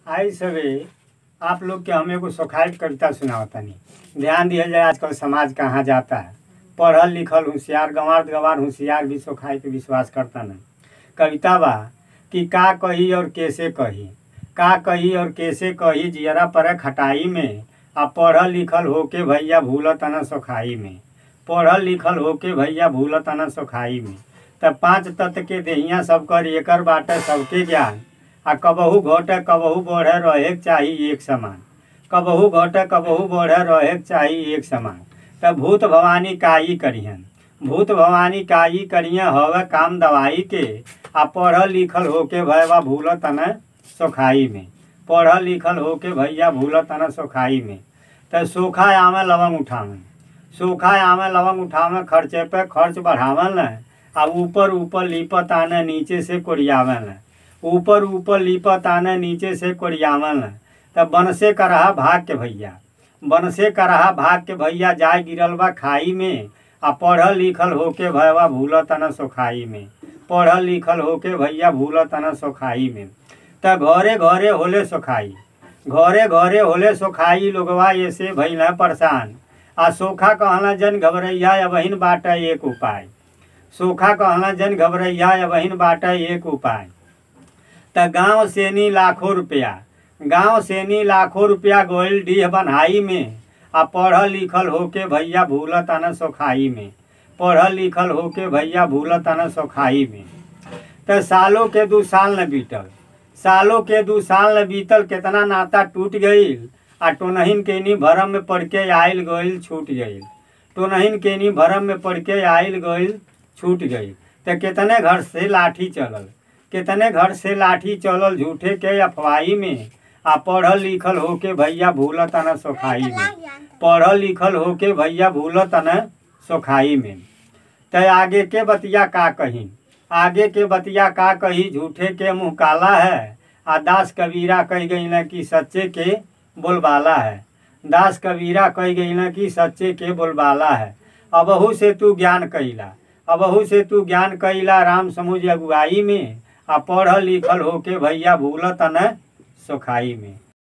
आई सवे आप लोग के हम एगो सोखाइत कविता सुनावतानी। ध्यान दिया जाए, आजकल समाज कहाँ जाता है। पढ़ल लिखल होशियार गंवार गंवार होशियार भी सोखाई पे विश्वास करता नहीं। कविता बा कि का कही और कैसे कही, का कही और कैसे कही, जियरा पर खटाई में। आ पढ़ल लिखल होके भैया भूलत न सोखाई में, पढ़ल लिखल होके भैया भूलत न सोखाई में। तब पांच तत्व के देहिया सब कर एकर बाटे सबके ज्ञान। आ कबहू घटे कबहू बढ़े रहे चाहिए एक समान, कबहू घटे कबहू बढ़े रहे चाहिए एक समान। तब भूत भवानी काई करिहन, भूत भवानी काई करिए हवे काम दवाई के। आ पढ़ल लिखल होके भैया भूलत न सोखाई में, पढ़ल लिखल होके भैया भूलत न सोखाई में। तो सोखा आवे लवंग उठावे, सोखा आवे लवंग उठावे, खर्चे पे खर्च बढ़ावन न। आ ऊपर ऊपर लिपत आने नीचे से कोरियावन, ऊपर ऊपर लिपत आने नीचे से कोरियावन। तब बन से करहा भाग के भैया, बन से करहा भाग के भैया जाय गिरल बा खाई में। आ पढ़ल लिखल होके भैया भूलत न सोखाई में, पढ़ल लिखल होके भैया भूलत न सोखाई में। त घरे घरे होले सोखाई, घरे घरे होले सोखाई, लोगवा ऐसे भइल परेशान। आ सोखा कहला जन घबरैया अबहिन बाटे एक उपाय, सोखा कहला जन घबरैया अबहिन बाटे एक उपाय। त गाँव सेनी लाखों रुपया, गाँव सेनी लाखों रुपया गोइल डीह बनाई में। आ पढ़ल लिखल होके भैया भूलत न सोखाई में, पढ़ल लिखल होके भैया भूलत न सोखाई में। त सालों के 2 साल न बीतल, सालों के 2 साल न बीतल, कितना नाता टूट गईल। आ टोनहिन केनी भरम में पड़ के आइल गईल छूट गईल, टोनहिन केनी भरम में पड़ के आइल गईल छूट गई। तो कितने घर से लाठी चलल, कितने घर से लाठी चलल झूठे के अफवाही में। आ पढ़ल लिखल होके भैया भूलत न सोखाई में, पढ़ल लिखल होके भैया भूलत न सोखाई में। तो आगे के बतिया का कही, आगे के बतिया का कही, झूठे के मुँह काला है। आ दास कबीरा कह गई न कि सच्चे के बोलबाला है, दास कबीरा कह गई न कि सच्चे के बोलबाला है। अबहू से तू ज्ञान कैला, अबहू से तू ज्ञान कैला, राम समुझ अगुआई में। आ पढ़ल लिखल होके भैया भूलत न सोखाई में।